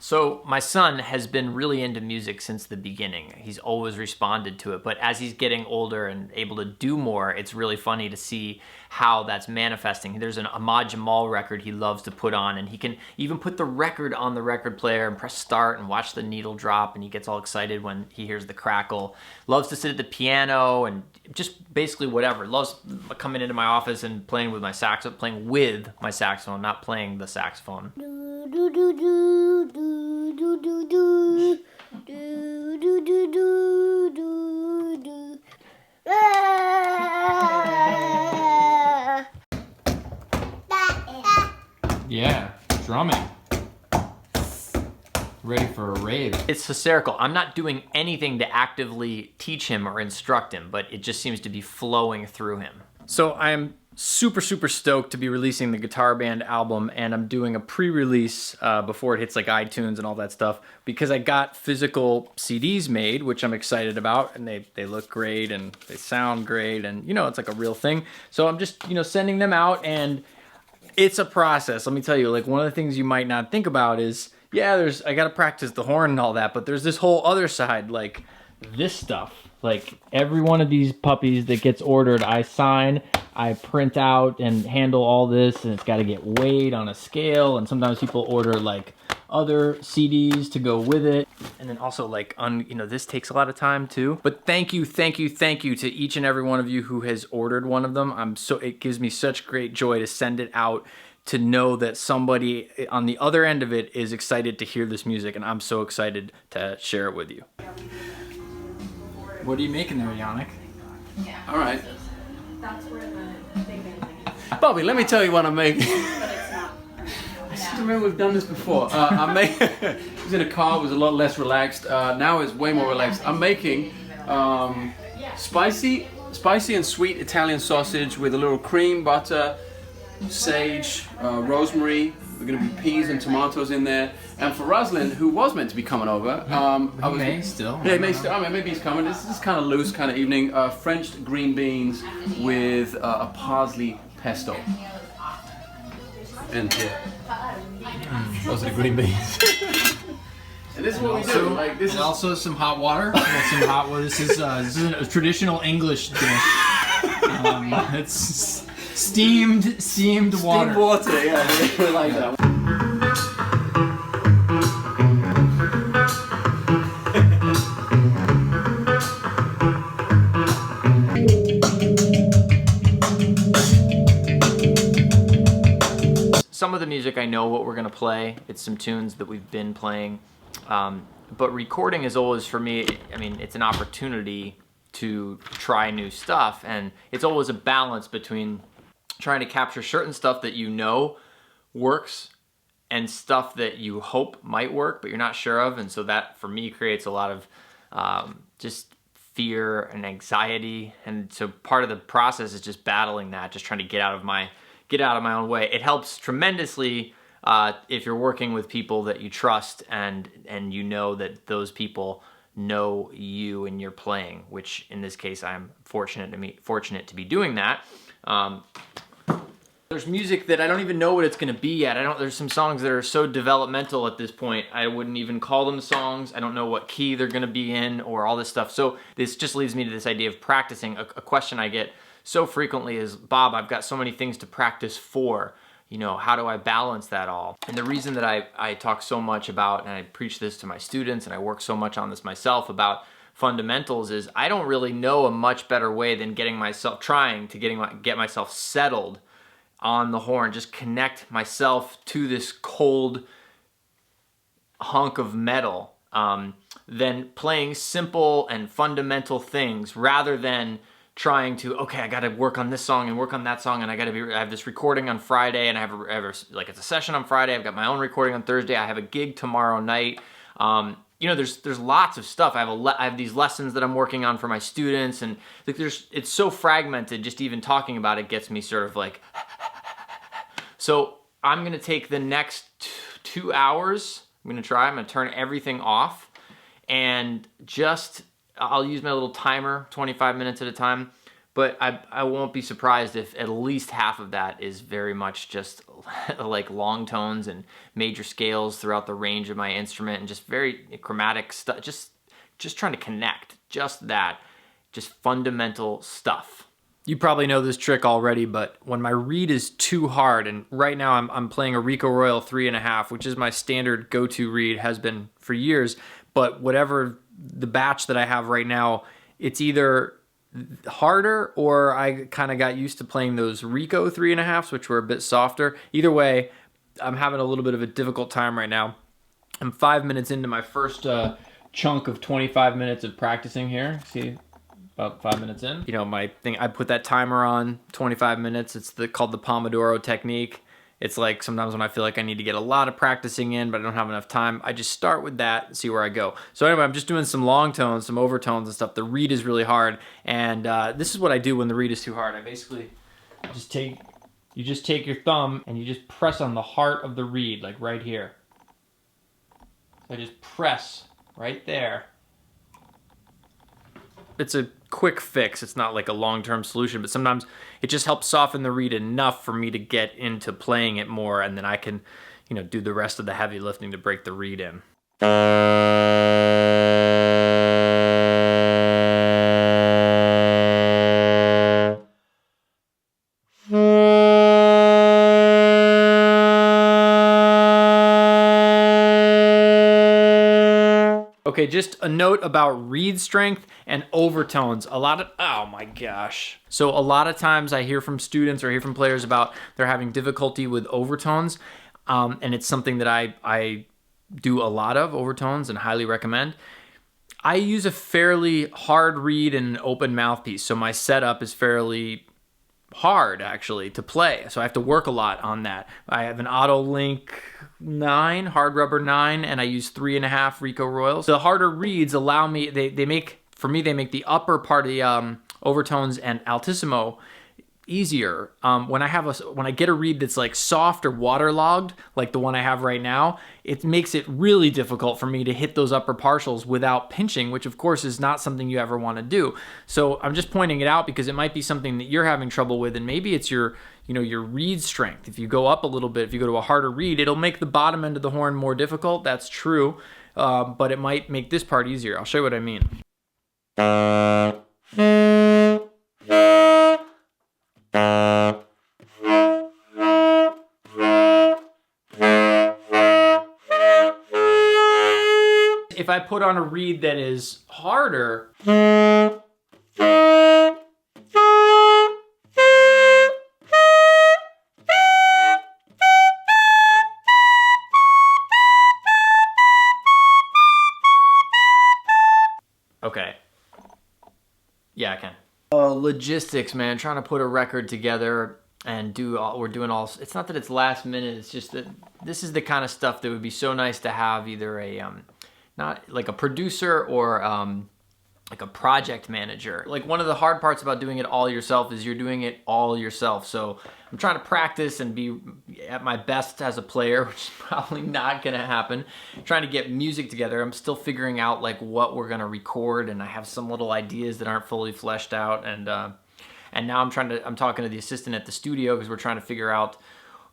So my son has been really into music since the beginning. He's always responded to it, but as he's getting older and able to do more, it's really funny to see how that's manifesting. There's an Ahmad Jamal record he loves to put on, and he can even put the record on the record player and press start and watch the needle drop, and he gets all excited when he hears the crackle. Loves to sit at the piano and just basically whatever. Loves coming into my office and playing with my saxophone, not playing the saxophone. Do do do do do do do do do do do do do. Yeah, drumming. Ready for a rave. It's hysterical. I'm not doing anything to actively teach him or instruct him, but it just seems to be flowing through him. So I am super stoked to be releasing the Guitar Band album, and I'm doing a pre-release before it hits like iTunes and all that stuff, because I got physical CDs made, which I'm excited about, and they look great and they sound great, and it's like a real thing. So I'm just sending them out, and it's a process. Let me tell you, like, one of the things you might not think about is, yeah, I gotta practice the horn and all that, but there's this whole other side, like this stuff. Like every one of these puppies that gets ordered, I sign, I print out and handle all this, and it's got to get weighed on a scale. And sometimes people order like other CDs to go with it. And then also like, this takes a lot of time too. But thank you to each and every one of you who has ordered one of them. It gives me such great joy to send it out, to know that somebody on the other end of it is excited to hear this music. And I'm so excited to share it with you. What are you making there, Yannick? Yeah. All right. That's where the big thing is. Bobby, let me tell you what I'm making. But it's not. I seem to remember we've done this before. It was in a car, it was a lot less relaxed. Now it's way more relaxed. I'm making spicy and sweet Italian sausage with a little cream, butter, sage, rosemary. We're going to be peas and tomatoes in there. And for Roslyn, who was meant to be coming over, May still. Yeah, maybe he's coming. This is kind of loose kind of evening. French green beans with a parsley pesto. And those are the green beans. And this is what we do. Like this is also some hot water. Some hot water. This is a traditional English dish. It's steamed water. steamed water. Yeah, I like that. Some of the music I know what we're gonna play. It's some tunes that we've been playing. But recording is always, for me, it's an opportunity to try new stuff, and it's always a balance between trying to capture certain stuff that works and stuff that you hope might work but you're not sure of. And so that for me creates a lot of just fear and anxiety, and so part of the process is just battling that, just trying to get out of my own way. It helps tremendously if you're working with people that you trust and you know that those people know you and you're playing, which in this case I'm fortunate to be doing that. There's music that I don't even know what it's gonna be yet. There's some songs that are so developmental at this point, I wouldn't even call them songs. I don't know what key they're gonna be in or all this stuff. So this just leads me to this idea of practicing. A question I get so frequently is, Bob, I've got so many things to practice for. How do I balance that all? And the reason that I talk so much about, and I preach this to my students, and I work so much on this myself about fundamentals, is I don't really know a much better way than get myself settled on the horn, just connect myself to this cold hunk of metal, than playing simple and fundamental things, rather than trying to, okay, I gotta work on this song and work on that song, and I have this recording on Friday, and I have it's a session on Friday, I've got my own recording on Thursday, I have a gig tomorrow night. There's lots of stuff. I have these lessons that I'm working on for my students, and it's so fragmented, just even talking about it gets me sort of like, so I'm gonna take the next 2 hours, I'm gonna turn everything off, and I'll use my little timer, 25 minutes at a time, but I won't be surprised if at least half of that is very much just like long tones and major scales throughout the range of my instrument, and just very chromatic stuff, just trying to connect, just fundamental stuff. You probably know this trick already, but when my reed is too hard, and right now I'm playing a Rico Royal 3.5, which is my standard go-to reed, has been for years, but whatever the batch that I have right now, it's either harder or I kind of got used to playing those Rico 3.5s, which were a bit softer. Either way, I'm having a little bit of a difficult time right now. I'm 5 minutes into my first chunk of 25 minutes of practicing here. See? About 5 minutes in. You know, my thing, I put that timer on 25 minutes. It's called the Pomodoro technique. It's like sometimes when I feel like I need to get a lot of practicing in, but I don't have enough time, I just start with that and see where I go. So anyway, I'm just doing some long tones, some overtones and stuff. The reed is really hard, and this is what I do when the reed is too hard. I basically you just take your thumb and you just press on the heart of the reed, like right here. So I just press right there. It's a quick fix. It's not like a long-term solution, but sometimes it just helps soften the reed enough for me to get into playing it more, and then I can, you know, do the rest of the heavy lifting to break the reed in. Okay, just a note about reed strength and overtones. Oh my gosh. So a lot of times I hear from students or hear from players about they're having difficulty with overtones, and it's something that I do a lot of, overtones, and highly recommend. I use a fairly hard reed and an open mouthpiece, so my setup is fairly hard actually to play, so I have to work a lot on that. I have an Auto Link 9, hard rubber 9, and I use 3.5 Rico Royals. The harder reeds allow me, they make the upper part of the overtones and altissimo easier. When I get a reed that's like soft or waterlogged, like the one I have right now, it makes it really difficult for me to hit those upper partials without pinching, which of course is not something you ever want to do. So I'm just pointing it out because it might be something that you're having trouble with, and maybe it's your reed strength. If you go up a little bit, if you go to a harder reed, it'll make the bottom end of the horn more difficult. That's true, but it might make this part easier. I'll show you what I mean. If I put on a reed that is harder, okay. Yeah, I can. Logistics, man, trying to put a record together and we're doing all, it's not that it's last minute, it's just that this is the kind of stuff that would be so nice to have either a, not like a producer or like a project manager. Like one of the hard parts about doing it all yourself is you're doing it all yourself. So I'm trying to practice and be at my best as a player, which is probably not gonna happen. I'm trying to get music together. I'm still figuring out like what we're gonna record, and I have some little ideas that aren't fully fleshed out. And now I'm talking to the assistant at the studio because we're trying to figure out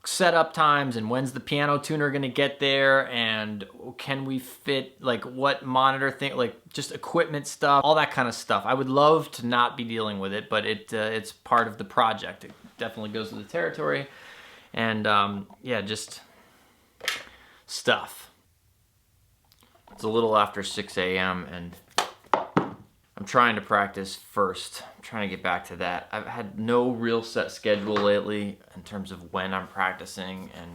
setup times and when's the piano tuner gonna get there, and can we fit like what monitor thing, like just equipment stuff, all that kind of stuff. I would love to not be dealing with it, but it's part of the project. It definitely goes with the territory, and yeah, just stuff. It's a little after 6 a.m. and I'm trying to practice first. I'm trying to get back to that. I've had no real set schedule lately in terms of when I'm practicing, and